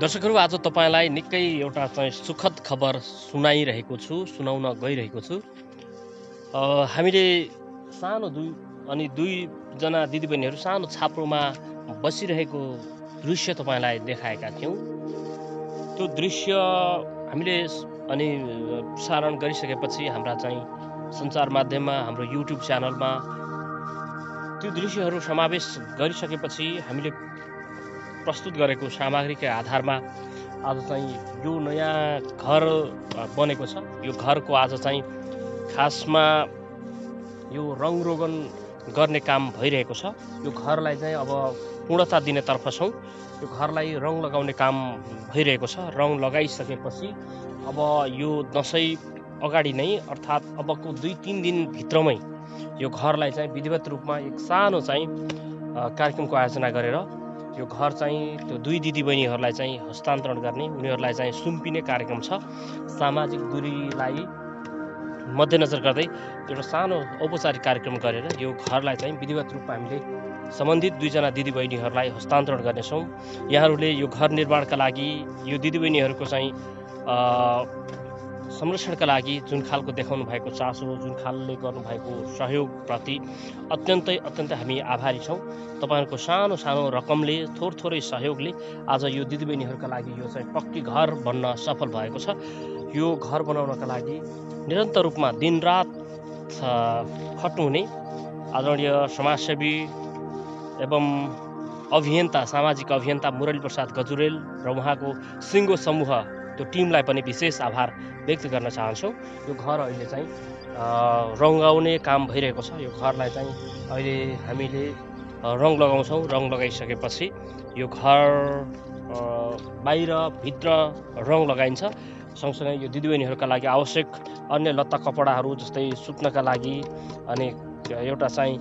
दर्शकहरू आज तपाईलाई निकै एउटा चाहिँ सुखद खबर सुनाउन गइरहेको छु। हामीले सानो दुईजना दिदीबहिनीहरू सानो छाप्रोमा बसिरहेको दृश्य तपाईलाई देखाएका थियौँ। त्यो दृश्य हामीले प्रसारण गरिसकेपछि हाम्रा चाहिँ सञ्चार माध्यममा हाम्रो युट्युब च्यानलमा त्यो दृश्यहरू समावेश गरिसकेपछि हामीले प्रस्तुत गरेको सामग्रीका आधारमा आज चाहिँ यो नयाँ घर बनेको छ। यो घरको आज चाहिँ खासमा यो रङरोगन गर्ने काम भइरहेको छ। यो घरलाई चाहिँ अब पूर्णता दिनेतर्फ छौँ। यो घरलाई रङ लगाउने काम भइरहेको छ। रङ लगाइसकेपछि अब यो दसैँ अगाडि नै अर्थात् अबको 2-3 दिनभित्रमै यो घरलाई चाहिँ विधिवत रूपमा एक सानो चाहिँ कार्यक्रमको आयोजना गरेर यो घर चाहिँ त्यो दुई दिदीबहिनीहरूलाई चाहिँ हस्तान्तरण गर्ने, उनीहरूलाई चाहिँ सुम्पिने कार्यक्रम छ। सामाजिक दूरीलाई मध्यनजर गर्दै एउटा सानो औपचारिक कार्यक्रम गरेर यो घरलाई चाहिँ विधिवत रूपमा हामीले सम्बन्धित 2 जना दिदीबहिनीहरूलाई हस्तान्तरण गर्नेछौँ। यहाँहरूले यो घर निर्माणका लागि यो दिदीबहिनीहरूको चाहिँ संरक्षणका लागि जुन खालको देखाउनु भएको चासो, जुन खालले गर्नुभएको सहयोगप्रति अत्यन्तै हामी आभारी छौँ। तपाईहरुको सानो सानो रकमले, थोरै सहयोगले आज यो दिदीबहिनीहरूका लागि यो चाहिँ पक्की घर बन्न सफल भएको छ। यो घर बनाउनका लागि निरन्तर रूपमा दिनरात खट्नुहुने आदरणीय समाजसेवी एवं अभियन्ता, सामाजिक अभियन्ता मुरली प्रसाद गजुरेल र उहाँको सिङ्गो समूह त्यो टिमलाई पनि विशेष आभार व्यक्त गर्न चाहन्छौँ। यो घर अहिले चाहिँ रङ्गाउने काम भइरहेको छ। यो घरलाई चाहिँ अहिले हामीले रङ लगाउँछौँ। रङ लगाइसकेपछि यो घर बाहिर भित्र रङ लगाइन्छ। सँगसँगै यो दिदीबहिनीहरूका लागि आवश्यक अन्य लत्ता कपडाहरू जस्तै सुत्नका लागि अनि एउटा चाहिँ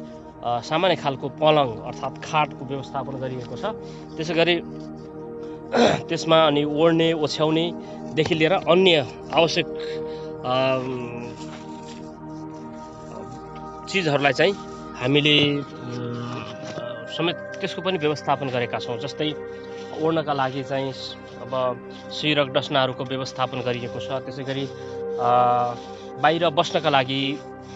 सामान्य खालको पलङ अर्थात् खाटको व्यवस्थापन गरिएको छ। त्यसैगरी त्यसमा अनि ओढ्ने ओछ्याउनेदेखि लिएर अन्य आवश्यक चिजहरूलाई चाहिँ हामीले समेत त्यसको पनि व्यवस्थापन गरेका छौँ। जस्तै ओढ्नका लागि चाहिँ अब सिरक डस्नाहरूको व्यवस्थापन गरिएको छ। त्यसैगरी बाहिर बस्नका लागि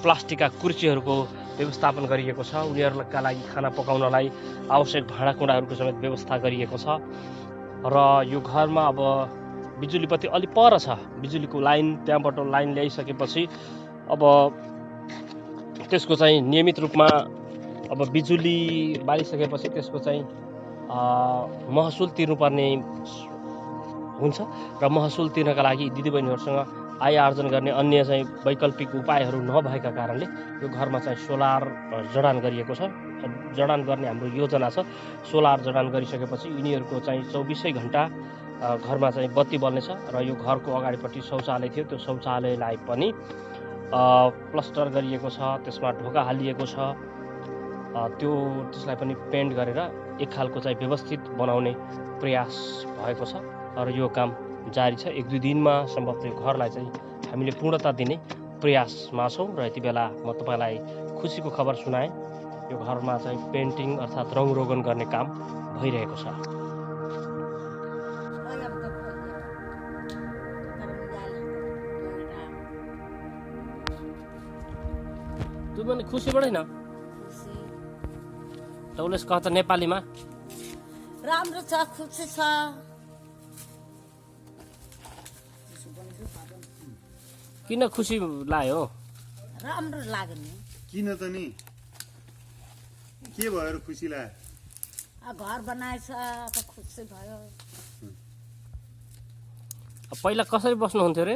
प्लास्टिकका कुर्सीहरूको व्यवस्थापन गरिएको छ। उनीहरूका लागि खाना पकाउनलाई आवश्यक भाँडाकुँडाहरूको समेत व्यवस्था गरिएको छ। र यो घरमा अब बिजुली बत्ती अलि पर छ। बिजुलीको लाइन त्यहाँबाट लाइन ल्याइसकेपछि अब त्यसको चाहिँ नियमित रूपमा अब बिजुली बालिसकेपछि त्यसको चाहिँ महसुल तिर्नुपर्ने हुन्छ र महसुल तिर्नका लागि दिदीबहिनीहरूसँग आय आर्जन गर्ने अन्य चाहिँ वैकल्पिक उपायहरू नभएका कारणले यो घरमा चाहिँ सोलर जडान गरिएको छ। जडान गर्ने हाम्रो योजना छ। सोलर जडान गरिसकेपछि यिनीहरूको चाहिँ 24 घण्टा घरमा चाहिँ बत्ती बल्नेछ र यो घरको अगाडिपट्टि शौचालय थियो, त्यो शौचालयलाई पनि प्लास्टर गरिएको छ। त्यसमा ढोका हालिएको छ। त्यसलाई पनि पेन्ट गरेर एक खालको चाहिँ व्यवस्थित बनाउने प्रयास भएको छ र यो काम जारी छ। 1-2 दिनमा सम्भवतः यो घरलाई चाहिँ हामीले पूर्णता दिने प्रयासमा छौँ र यति बेला म तपाईलाई खुसीको खबर सुनाएँ। यो घरमा चाहिँ पेन्टिङ अर्थात् रङरोगन गर्ने काम भइरहेको छ। तँ पनि खुसी बढेन तौलेस कह त नेपालीमा राम्रो छ, खुसी छ। किन खुसी लाग्यो? राम्रो लाग्यो नि। किन त नि के भयो खुसी लाग्यो? घर बनाएछ त खुसी भयो। पहिला कसरी बस्नुहुन्थ्यो रे?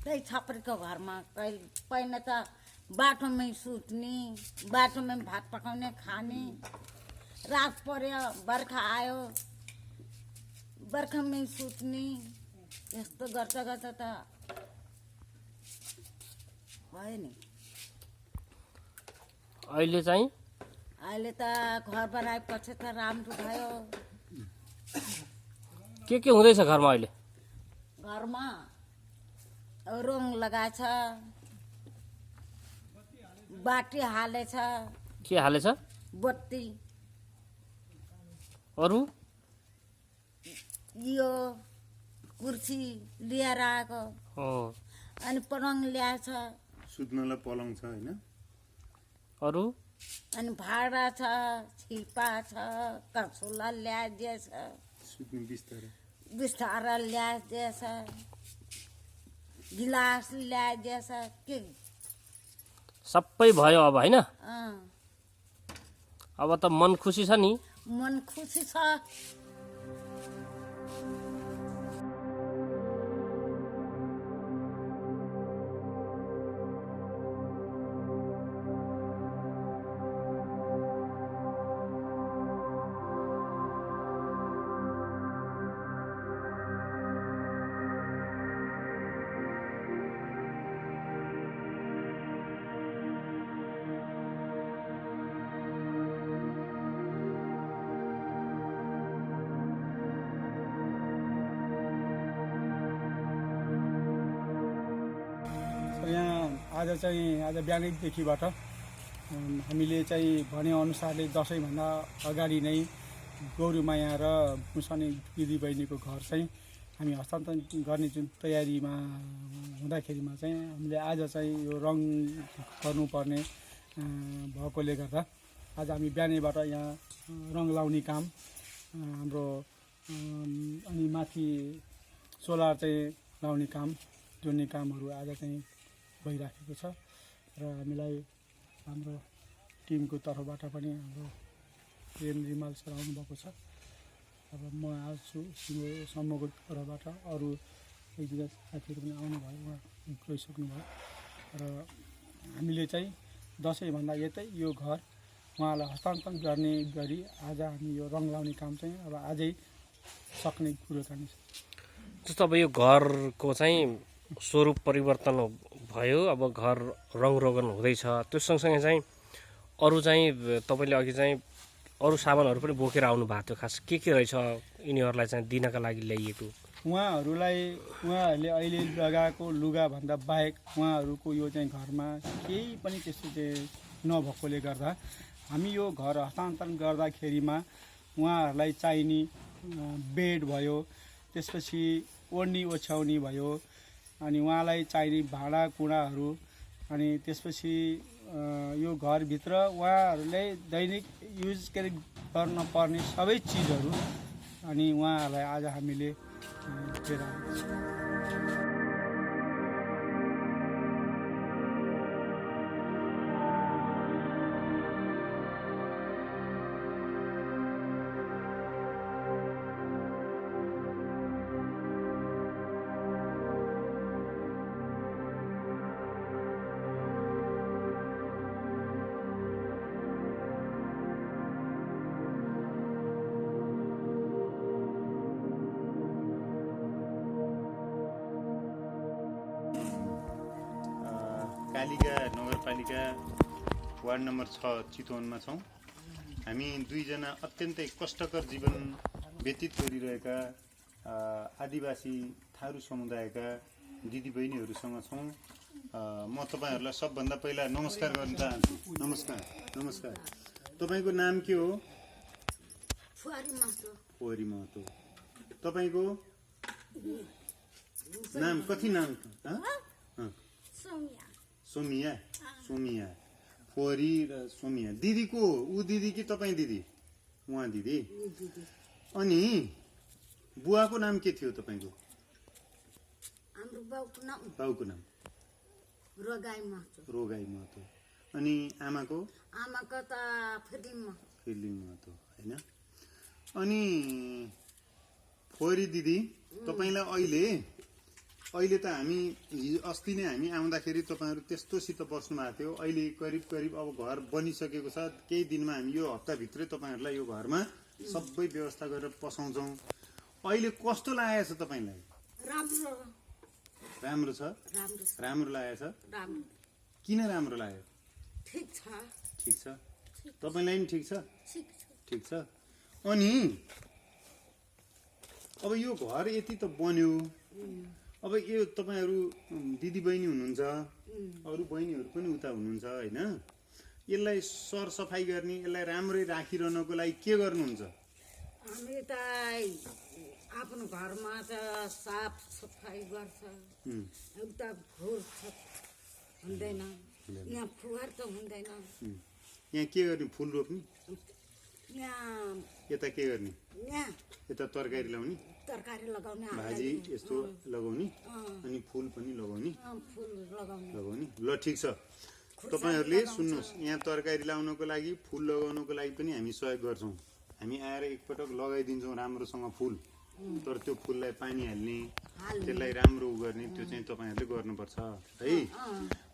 त्यही छपरीको घरमा। पहिला त बाटोमै सुत्ने, बाटोमै भात पकाउने खाने। रात पर्यो, बर्खा आयो, बर्खामै सुत्ने। यस्तो गर्दा गर्दा त भयो नि। अहिले चाहिँ अहिले त घर बनाएपछि त राम्रो भयो। के हुँदैछ घरमा अहिले? घरमा रङ लगाएछ, बाटी हालेछ। के हालेछ? बत्ती। अरू यो कुर्सी लिएर आएको अँ, अनि पलङ ल्याएछ सुत्नलाई पलङ छ होइन अरू अनि भाडा छ छिपा छ कसुला ल्याइदिएछ सुत्ने बिस्तारै बिस्तारा ल्याइदिएछ गिलास ल्याइदिएछ के सबै भयो अब होइन अँ, अब त मन खुसी छ नि मन खुसी छ यहाँ आज बिहानैदेखिबाट हामीले चाहिँ भनेअनुसारले दसैँभन्दा अगाडि नै गौरी माया र मुसानी दिदीबहिनीको घर चाहिँ हामी हस्तान्तरण गर्ने जुन तयारीमा हुँदाखेरिमा चाहिँ हामीले आज चाहिँ यो रङ गर्नुपर्ने भएकोले गर्दा आज हामी बिहानैबाट यहाँ रङ लाउने काम हाम्रो अनि माथि सोलर चाहिँ लाउने काम जोड्ने कामहरू आज चाहिँ भइराखेको छ र हामीलाई हाम्रो टिमको तर्फबाट पनि हाम्रो प्रेम रिमाल सर आउनुभएको छ अब म आउँछु समूहको तर्फबाट अरू एक दुईजना साथीहरू पनि आउनुभयो उहाँ गइसक्नुभयो र हामीले चाहिँ दसैँभन्दा यतै यो घर उहाँलाई हस्तान्तरण गर्ने गरी आज हामी यो रङ लाउने काम चाहिँ अब आजै सक्ने कुरोकानी छ जस्तो अब यो घरको चाहिँ स्वरूप परिवर्तन भयो अब घर रङ रोगन हुँदैछ त्यो सँगसँगै चाहिँ अरू चाहिँ तपाईँले अघि चाहिँ अरू सामानहरू पनि बोकेर आउनु भएको थियो खास के रहेछ यिनीहरूलाई चाहिँ दिनका लागि ल्याइएको उहाँहरूले अहिले लगाएको लुगाभन्दा बाहेक उहाँहरूको यो चाहिँ घरमा केही पनि त्यस्तो चाहिँ नभएकोले गर्दा हामी यो घर हस्तान्तरण गर्दाखेरिमा उहाँहरूलाई चाहिने बेड भयो त्यसपछि ओढ्नी ओछ्याउनी भयो अनि उहाँलाई चाहिने भाँडाकुँडाहरू अनि त्यसपछि यो घरभित्र उहाँहरूले दैनिक युज गर्न पर्ने सबै चिजहरू अनि उहाँहरूलाई आज हामीले दिएर आएको छौँ। कालिका नगरपालिका वार्ड नम्बर 6 चितवनमा छौँ। हामी दुईजना अत्यन्तै कष्टकर जीवन व्यतीत गरिरहेका आदिवासी थारू समुदायका दिदीबहिनीहरूसँग छौँ। म तपाईँहरूलाई सबभन्दा पहिला नमस्कार गर्न चाहन्छु। नमस्कार नमस्कार। तपाईँको नाम के हो? फोरी महतो। तपाईँको नाम कति नाम? सोमिया। सोमिया फोरी र सोमिया। दिदी को? ऊ दिदी कि तपाईँ दिदी? उहाँ दिदी। अनि बुवाको नाम के थियो तपाईँको? हाम्रो बाउको नाम रोगाई महतो। अनि आमाको? आमाको त फिर्लिङ महतो होइन। अनि फोरी दिदी तपाईँलाई अहिले त हामी अस्ति नै हामी आउँदाखेरि तपाईँहरू त्यस्तोसित बस्नु भएको थियो। अहिले करिब करिब अब घर बनिसकेको छ। केही दिनमा हामी यो हप्ताभित्रै तपाईँहरूलाई यो घरमा सबै व्यवस्था गरेर पसाउँछौँ। अहिले कस्तो लागेको छ तपाईँलाई? राम्रो छ। राम्रो लागेको छ। किन राम्रो लाग्यो? ठिक छ। तपाईँलाई पनि ठिक छ? ठिक छ। अनि अब यो घर यति त बन्यो। अब यो तपाईँहरू दिदीबहिनी हुनुहुन्छ, अरू बहिनीहरू पनि उता हुनुहुन्छ होइन। यसलाई सरसफाइ गर्ने, यसलाई राम्रै राखिरहनको लागि के गर्नुहुन्छ? हामी त आफ्नो घरमा त साफ सफाइ गर्छ एउटा फोहोर हुँदैन यहाँ फुहार त हुँदैन यहाँ के गर्ने फुल रोप्ने यहाँ यता के गर्ने यहाँ यता तरकारी लाउने तरकारी लगाउने भाजी यस्तो लगाउने अनि फुल पनि लगाउने फुल लगाउने लगाउने ल ठिक छ तपाईहरुले सुन्नुहोस् यहाँ तरकारी लाउनको लागि फुल लगाउनको लागि पनि हामी सहयोग गर्छौं हामी आएर एकपटक लगाइदिन्छौं राम्रोसँग फुल तर त्यो फुललाई पानी हाल्ने त्यसलाई राम्रो गर्ने त्यो चाहिँ तपाईहरुले गर्नुपर्छ है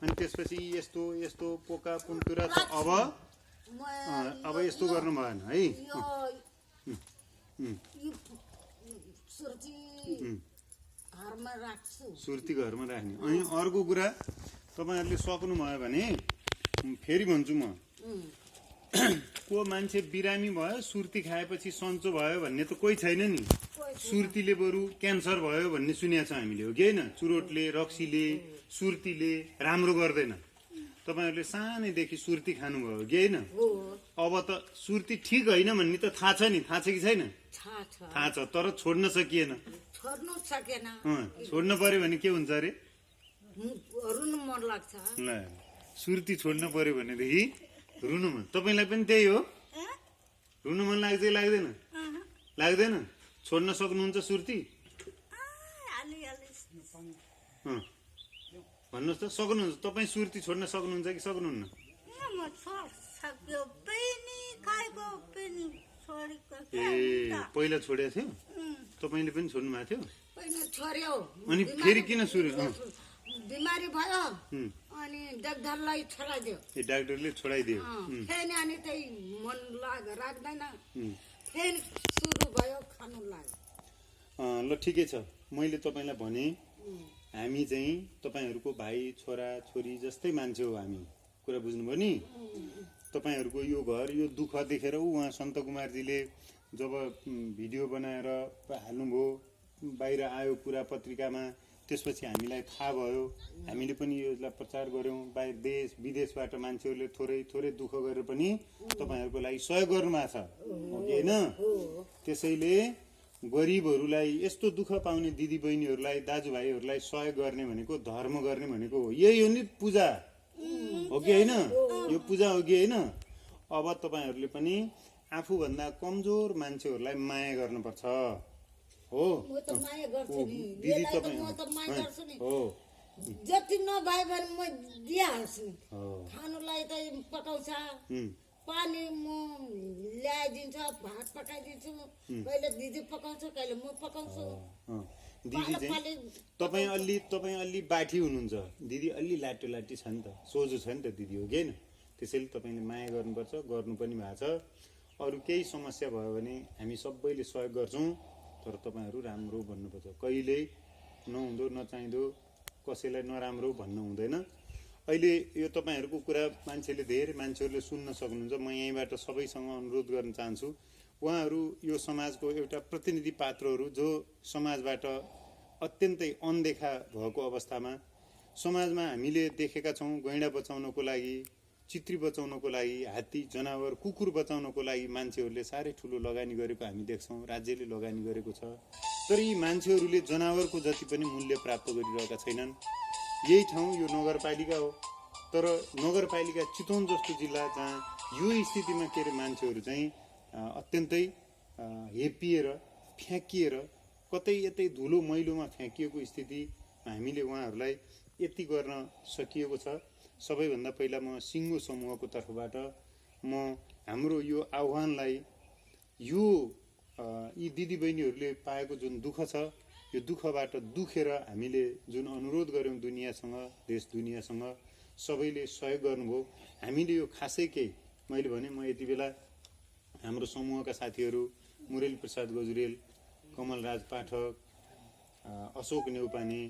अनि त्यसपछि यस्तो यस्तो पोका पुन्टुरा छ अब यस्तो गर्नु भएन है घरमा राख्छु सुर्ती घरमा राख्ने अनि अर्को कुरा तपाईहरुले सक्नु भयो भने फेरि भन्छु म को मान्छे बिरामी भयो सुर्ती खाएपछि सन्चो भयो भन्ने त कोही छैन नि सुर्तीले बरु क्यान्सर भयो भन्ने सुनेको छ हामीले हो कि हैन चुरोटले रक्सीले सुर्तीले राम्रो गर्दैन तपाईहरुले सानैदेखि सुर्ती खानुभयो हो कि हैन अब त सुर्ती ठिक हैन भन्ने त थाहा छ नि थाहा छ कि छैन थाहा छ तर छोड्न सकिएन छोड्न पर्यो भने के हुन्छ अरे रुनु मन लाग्छ ल सुर्ती छोड्न पर्यो भनेदेखि रुनु मन तपाईलाई पनि त्यही हो रुनु मन लाग्छ कि लाग्दैन लाग्दैन छोड्न सक्नुहुन्छ सुर्ती भन्नुहोस् त सक्नुहुन्छ तपाईँ सुर्ती छोड्न सक्नुहुन्छ कि सक्नुहुन्न ए पहिला छोडेको थियो तपाईँले पनि छोड्नु भएको थियो अनि फेरि किन सुरु बिमारी भयो अनि डाक्टरलाई छोडाइदियो ए डाक्टरले छोडाइदियो फेरि अनि त्यही मन राख्दैन फेरि सुरु भयो खानु लाग्यो ल ठिकै छ मैले तपाईँलाई भने हामी चाहिँ तपाईँहरूको भाइ छोरा छोरी जस्तै मान्छे हो हामी कुरा बुझ्नुभयो नि तपाईहरूको यो घर यो दुःख देखेर उहाँ सन्त कुमारजीले जब भिडियो बनाएर हाल्नुभयो बाहिर आयो पुरा पत्रिकामा त्यसपछि हामीलाई थाहा भयो हामीले पनि यसलाई प्रचार गर्यौं बाहिर देश विदेशबाट मान्छेहरूले थोरै थोरै दुःख गरेर पनि तपाईहरुको लागि सहयोग गर्नुभएको छ हो कि हैन त्यसैले गरिबहरूलाई यस्तो दुःख पाउने दिदी बहिनीहरूलाई दाजुभाइहरूलाई सहयोग गर्ने भनेको धर्म गर्ने भनेको हो यही हो नि पूजा हो कि हैन यो पूजा हो कि हैन अब तपाईहरुले पनि आफूभन्दा कमजोर मान्छेहरूलाई माया गर्नुपर्छ हो म त माया गर्छु नि दिदी म त माया तपाई गर्छु नि हो जति नभए भने म दिइहाल्छु नि खानुलाई त पकाउँछ पानी म ल्याइदिन्छ भात पकाइदिन्छु कहिले दिदी पकाउँछ कहिले म पकाउँछु दिदी चाहिँ तपाईँ अलि बाठी हुनुहुन्छ दिदी अलि लाटो लाटी छ नि त सोझो छ नि त दिदी हो कि हैन त्यसैले तपाईले माया गर्नुपर्छ गर्नु पनि भएको छ अरु केही समस्या भयो भने हामी सबैले सहयोग गर्छौं तर तपाईहरु राम्रो भन्नुपर्छ कहिले नहुँदो नचाहिँदो कसैलाई नराम्रो भन्नु हुँदैन अहिले यो तपाईहरुको कुरा मान्छेले धेरै मान्छेहरूले सुन्न सक्नुहुन्छ म यहीँबाट सबैसँग अनुरोध गर्न चाहन्छु उहाँहरु यो समाजको एउटा प्रतिनिधि पात्रहरू जो समाजबाट अत्यन्तै अनदेखा भएको अवस्थामा समाजमा हामीले देखेका छौं गैंडा बचाउनको लागि चित्री बचाउनको लागि हात्ती जनावर कुकुर बचाउनको लागि मान्छेहरूले सारै ठूलो लगानी गरेको हामी देख्छौं राज्यले लगानी गरेको छ तर यी मान्छेहरूले जनावरको जति पनि मूल्य प्राप्त गरिरहेका छैनन् यही ठाउँ यो नगरपालिका हो तर नगरपालिका चितवन जस्तो जिल्ला जहाँ यो स्थितिमा के रे मान्छेहरू चाहिँ अत्यन्तै हेपिएर फ्याँकिएर कतै यतै धुलो मैलोमा फ्याँकिएको स्थिति हामीले उहाँहरूलाई यति गर्न सकिएको छ सबैभन्दा पहिला म सिङ्गो समूहको तर्फबाट म हाम्रो यो आह्वानलाई यो यी दिदीबहिनीहरूले पाएको जुन दुःख छ यो दुःखबाट दुखेर हामीले जुन अनुरोध गर्यौं दुनियासँग देश दुनियासँग सबैले सहयोग गर्नुभयो हामीले यो खासै केही मैले भने म यति बेला हाम्रो समूहका साथीहरू मुरेली प्रसाद गजुरेल कमलराज पाठक अशोक नेउपाने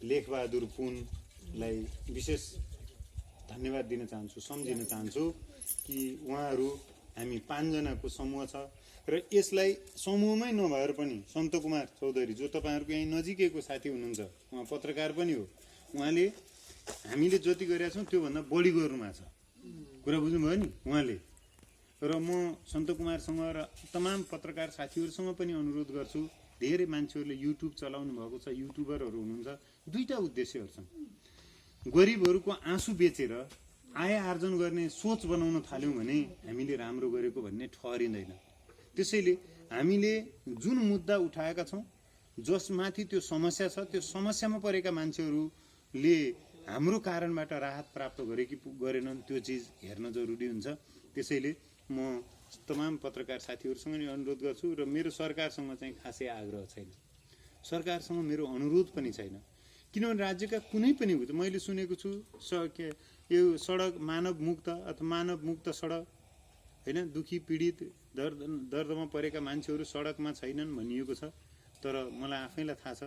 लेखबहादुर पुनलाई विशेष धन्यवाद दिन चाहन्छु सम्झिन चाहन्छु कि उहाँहरू हामी 5 जनाको समूह छ र यसलाई समूहमै नभएर पनि सन्त कुमार चौधरी जो तपाईहरुको यही नजिकैको साथी हुनुहुन्छ उहाँ पत्रकार पनि हो उहाँले हामीले जति गरेका छौं त्यो भन्दा बढी गर्नुभएको छ कुरा बुझ्नुभयो नि उहाँले र म सन्त कुमारसँग र तमाम पत्रकार साथीहरुसँग पनि अनुरोध गर्छु धेरै मान्छेहरूले युट्युब चलाउनु भएको छ, युट्युबरहरू हुनुहुन्छ, दुईटा उद्देश्यहरू छन्। गरिबहरूको आँसु बेचेर आय आर्जन गर्ने सोच बनाउन थाल्यौँ भने हामीले राम्रो गरेको भन्ने ठहरिँदैन। त्यसैले हामीले जुन मुद्दा उठाएका छौँ, जसमाथि त्यो समस्या छ, त्यो समस्यामा परेका मान्छेहरूले हाम्रो कारणबाट राहत प्राप्त गरे कि गरेनन् त्यो चिज हेर्न जरुरी हुन्छ। त्यसैले म तमाम पत्रकार साथीहरूसँग नि अनुरोध गर्छु र मेरो सरकारसँग चाहिँ खासै आग्रह छैन, सरकारसँग मेरो अनुरोध पनि छैन। किनभने राज्यका कुनै पनि मैले सुनेको छु यो सडक मानव मुक्त अथवा मानव मुक्त सडक होइन, दुखी पीडित दर्दमा परेका मान्छेहरू सडकमा छैनन् भनिएको छ। तर मलाई आफैलाई थाहा छ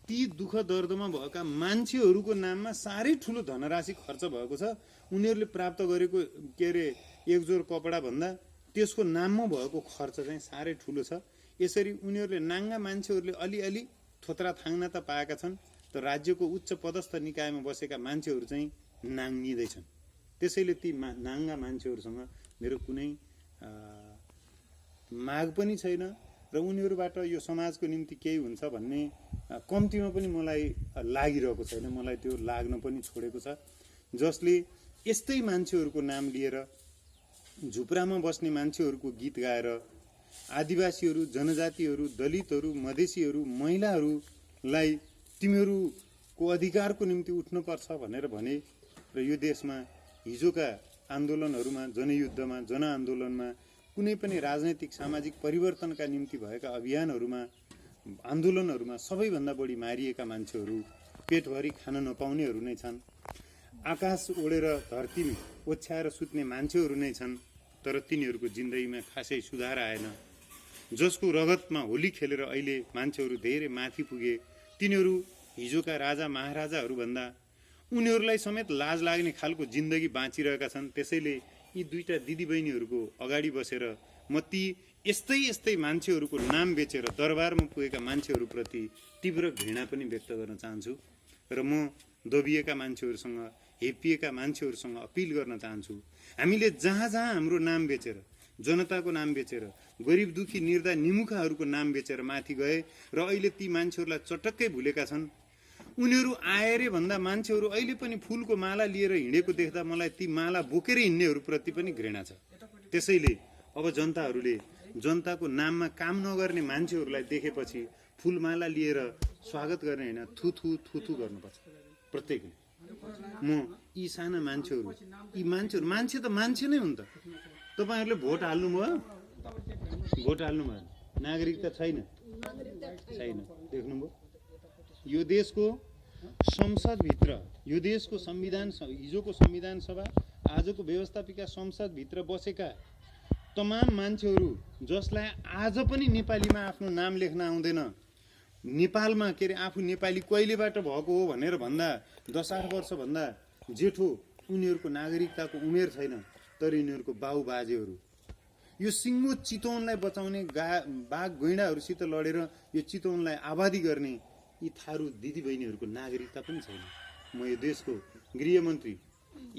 ती दुःख दर्दमा भएका मान्छेहरूको नाममा साह्रै ठुलो धनराशि खर्च भएको छ। उनीहरूले प्राप्त गरेको एक जोर कपडा भन्दा त्यसको नाममा भएको खर्च चाहिँ साह्रै ठुलो छ। यसरी उनीहरूले नाङ्गा मान्छेहरूले अलिअलि थोत्रा थाङ्ना त पाएका छन्, तर राज्यको उच्च पदस्थ निकायमा बसेका मान्छेहरू चाहिँ नाङ्गिँदैछन्। त्यसैले ती नाङ्गा मान्छेहरूसँग मेरो कुनै माग पनि छैन र उनीहरूबाट यो समाजको निम्ति केही हुन्छ भन्ने कम्तीमा पनि मलाई लागिरहेको छैन, मलाई त्यो लाग्न पनि छोडेको छ। जसले यस्तै मान्छेहरूको नाम लिएर झुप्रामा बस्ने मान्छेहरूको गीत गाएर आदिवासीहरू, जनजातिहरू, दलितहरू, मधेसीहरू, महिलाहरूलाई तिमीहरूको अधिकारको निम्ति उठ्नुपर्छ भनेर भने र यो देशमा हिजोका आन्दोलनहरूमा, जनयुद्धमा, जनआन्दोलनमा, कुनै पनि राजनैतिक सामाजिक परिवर्तनका निम्ति भएका अभियानहरूमा, आन्दोलनहरूमा सबैभन्दा बढी मारिएका मान्छेहरू, पेटभरि खान नपाउनेहरू नै छन्। आकाश ओढेर धरती ओछ्याएर सुत्ने मान्छेहरू नै छन्। तर तिनीहरूको जिन्दगीमा खासै सुधार आएन। जसको रगतमा होली खेलेर अहिले मान्छेहरू धेरै माथि पुगे, तिनीहरू हिजोका राजा महाराजाहरूभन्दा उनीहरूलाई समेत लाज लाग्ने खालको जिन्दगी बाँचिरहेका छन्। त्यसैले यी दुईटा दिदीबहिनीहरूको अगाडि बसेर म ती यस्तै मान्छेहरूको नाम बेचेर दरबारमा पुगेका मान्छेहरूप्रति तीव्र घृणा पनि व्यक्त गर्न चाहन्छु र म दबिएका मान्छेहरूसँग, हेपिएका मान्छेहरूसँग अपिल गर्न चाहन्छु, हामीले जहाँ जहाँ हाम्रो नाम बेचेर, जनताको नाम बेचेर, गरिब दुखी निर्धा निमुखाहरूको नाम बेचेर माथि गए र अहिले ती मान्छेहरूलाई चटक्कै भुलेका छन्। उनीहरू आएरे भन्दा मान्छेहरू अहिले पनि फुलको माला लिएर हिँडेको देख्दा मलाई ती माला बोकेर हिँड्नेहरूप्रति पनि घृणा छ। त्यसैले अब जनताहरूले जनताको नाममा काम नगर्ने मान्छेहरूलाई देखेपछि फुलमाला लिएर स्वागत गर्ने होइन, थुथु थुथु गर्नुपर्छ प्रत्येकले। म यी साना मान्छेहरू, मान्छे त मान्छे नै हुन् त। तपाईँहरूले भोट हाल्नुभयो, नागरिकता छैन, देख्नुभयो। यो देशको संसदभित्र, यो देशको संविधान, हिजोको संविधान सभा, आजको व्यवस्थापिका संसदभित्र बसेका तमाम मान्छेहरू जसलाई आज पनि नेपालीमा आफ्नो नाम लेख्न आउँदैन, नेपालमा आफू नेपाली कहिलेबाट भएको हो भनेर भन्दा 10-8 वर्षभन्दा जेठो उनीहरूको नागरिकताको उमेर छैन। तर यिनीहरूको बाउ बाजेहरू यो सिङ्गो चितवनलाई बचाउने बाघ गैँडाहरूसित लडेर यो चितवनलाई आबादी गर्ने यी थारू दिदीबहिनीहरूको नागरिकता पनि छैन। म यो देशको गृहमन्त्री,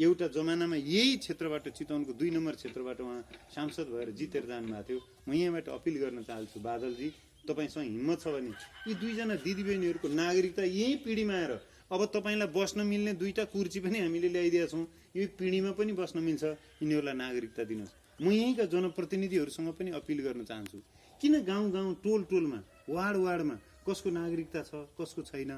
एउटा जमानामा यही क्षेत्रबाट, चितवनको 2 नम्बर क्षेत्रबाट उहाँ सांसद भएर जितेर जानुभएको थियो। म यहाँबाट अपिल गर्न चाहन्छु, बादलजी, तपाईँसँग हिम्मत छ भने यी दुईजना दिदीबहिनीहरूको नागरिकता यही पिँढीमा आएर, अब तपाईँलाई बस्न मिल्ने 2टा कुर्सी पनि हामीले ल्याइदिएका छौँ, यो पिँढीमा पनि बस्न मिल्छ, यिनीहरूलाई नागरिकता दिनुहोस्। म यहीँका जनप्रतिनिधिहरूसँग पनि अपिल गर्न चाहन्छु, किन गाउँ गाउँ, टोल टोलमा, वार्ड वार्डमा कसको नागरिकता छ, कसको छैन,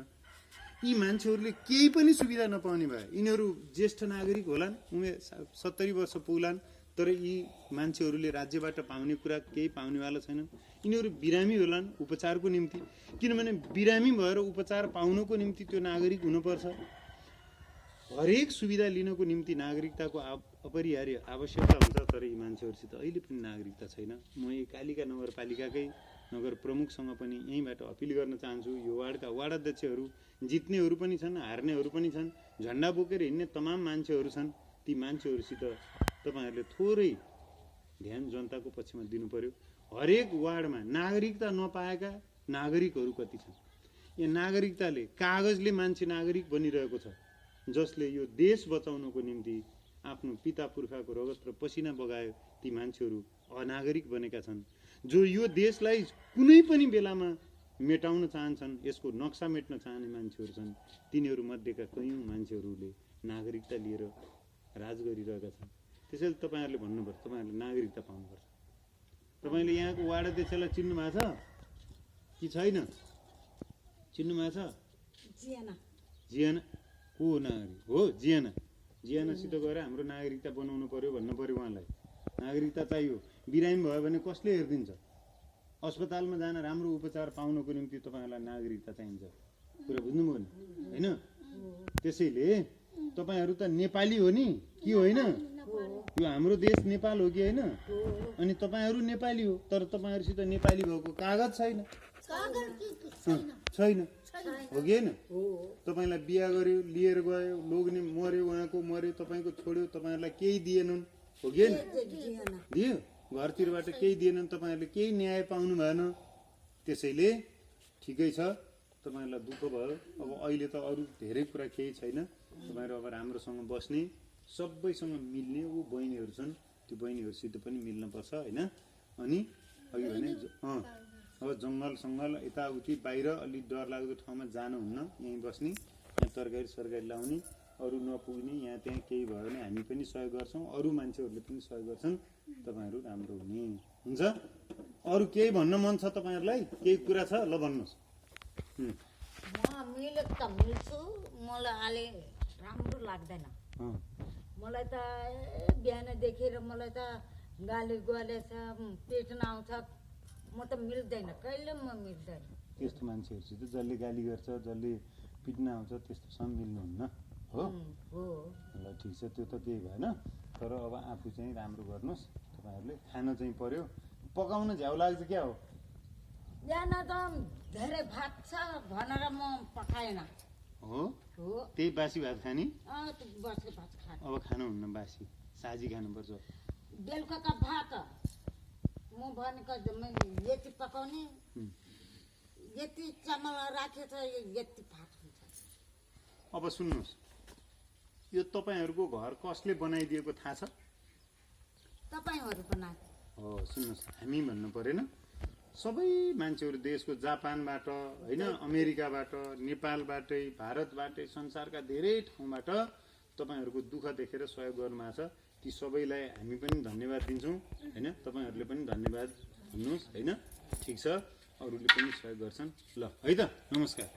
यी मान्छेहरूले केही पनि सुविधा नपाउने भए, यिनीहरू ज्येष्ठ नागरिक होलान्, उमेर 70 वर्ष पुग्लान्, तर यी मान्छेहरूले राज्यबाट पाउने कुरा केही पाउनेवाला छैनन्। यिनीहरू बिरामी होलान् उपचारको निम्ति, किनभने बिरामी भएर उपचार पाउनको निम्ति त्यो नागरिक हुनुपर्छ। हरेक सुविधा लिनको निम्ति नागरिकताको अपरिहार्य आवश्यकता हुन्छ। तर यी मान्छेहरूसित अहिले पनि नागरिकता छैन। म यी कालिका नगरपालिकाकै नगर प्रमुखसँग पनि यहीँबाट अपिल गर्न चाहन्छु। यो वार्डका वार्ड अध्यक्षहरू, जित्नेहरू पनि छन्, हार्नेहरू पनि छन्, झन्डा बोकेर हिँड्ने तमाम मान्छेहरू छन्। ती मान्छेहरूसित तपाईँहरूले थोरै ध्यान जनताको पक्षमा दिनु पर्यो। हरेक वार्डमा नागरिकता नपाएका नागरिकहरू कति छन्? यहाँ नागरिकताले, कागजले मान्छे नागरिक बनिरहेको छ, जसले यो देश बचाउनको निम्ति आफ्नो पिता पुर्खाको रगत र पसिना बगायो। ती मान्छेहरू अनागरिक बनेका छन्, जो यो देशलाई कुनै पनि बेलामा मेटाउन चाहन्छन्, यसको नक्सा मेट्न चाहने मान्छेहरू छन्। तिनीहरू मध्येका कयौँ मान्छेहरूले नागरिकता लिएर राज गरिरहेका छन्। त्यसैले तपाईँहरूले भन्नुपर्छ, तपाईँहरूले नागरिकता पाउनुपर्छ। तपाईँले यहाँको वार्ड अध्यक्षलाई चिन्नु भएको छ कि छैन? चिन्नु भएको छ? जियाना जियाना को हो नागरिक हो? जियानासित गएर हाम्रो नागरिकता बनाउनु पर्यो भन्नु पर्यो उहाँलाई। नागरिकता चाहियो। बिरामी भयो भने कसले हेरिदिन्छ? अस्पतालमा जान राम्रो उपचार पाउनको निम्ति तपाईँहरूलाई नागरिकता चाहिन्छ। कुरा बुझ्नुभयो नि होइन? त्यसैले तपाईँहरू त नेपाली हो नि कि होइन? यो हाम्रो देश नेपाल हो कि होइन? अनि तपाईँहरू नेपाली हो, तर तपाईँहरूसित नेपाली भएको कागज छैन। छैन हो कि होइन? तपाईँलाई बिहा गर्यो, लिएर गयो, लोग्ने मर्यो, उहाँको मर्यो, तपाईँको छोड्यो, तपाईँहरूलाई केही दिएनन् हो कि होइन? दियो घरतिरबाट केही दिएनन्, तपाईँहरूले केही न्याय पाउनु भएन। त्यसैले ठिकै छ, तपाईँहरूलाई दुःख भयो। अब अहिले त अरू धेरै कुरा केही छैन। तपाईँहरू अब राम्रोसँग बस्ने, सबैसँग मिल्ने ऊ बहिनीहरू छन्, त्यो बहिनीहरूसित पनि मिल्नुपर्छ होइन? अनि अघि भने अब जङ्गल यताउति बाहिर अलिक डर लाग्दो ठाउँमा जानुहुन्न, यहीँ बस्ने, यहाँ तरकारी सरकारी लाउने, अरू नपुग्ने, यहाँ त्यहाँ केही भयो भने हामी पनि सहयोग गर्छौँ, अरू मान्छेहरूले पनि सहयोग गर्छन्, तपाईँहरू राम्रो हुने हुन्छ। अरू केही भन्न मन छ तपाईँहरूलाई? केही कुरा छ? ल भन्नुहोस्। म मिलेको त मिल्छु, मलाई अहिले राम्रो लाग्दैन। मलाई त बिहान देखेर मलाई त गाली गलेछ, पेट्न आउँछ, म त मिल्दैन, कहिले म मिल्दैन। त्यस्तो मान्छेहरूसित जसले गाली गर्छ, जसले पिट्न आउँछ, त्यस्तोसँग मिल्नुहुन्न हो? ल ठिक छ, त्यो त केही भएन। तर अब आफू चाहिँ राम्रो गर्नुहोस्। तपाईँहरूले खान चाहिँ पर्यो, पकाउन झ्याउ लाग्छ क्या हो? बिहान त धेरै भात छ भनेर म पकाएन। हो त्यही बासी भात खाने? बसेको भात खाने। अब खानुहुन्न बासी, साझी खानुपर्छ। बेलुकाका भात म भनेको यति पकाउने, यति चामल राखेछ, यति भात हुन्छ। अब सुन्नुहोस्, यो तपाईँहरूको घर कसले बनाइदिएको थाहा छ? तपाईँहरू बनाए हो। सुन्नुहोस्, हामी भन्नु परेन, सबै मान्छेहरू देशको जापानबाट होइन, अमेरिकाबाट, नेपालबाटै, भारतबाटै, संसारका धेरै ठाउँबाट तपाईँहरूको दुःख देखेर सहयोग गर्नुभएको छ। ती सबैलाई हामी पनि धन्यवाद दिन्छौँ होइन? तपाईँहरूले पनि धन्यवाद भन्नुहोस् होइन? ठिक छ, अरूले पनि सहयोग गर्छन्। ल है त, नमस्कार।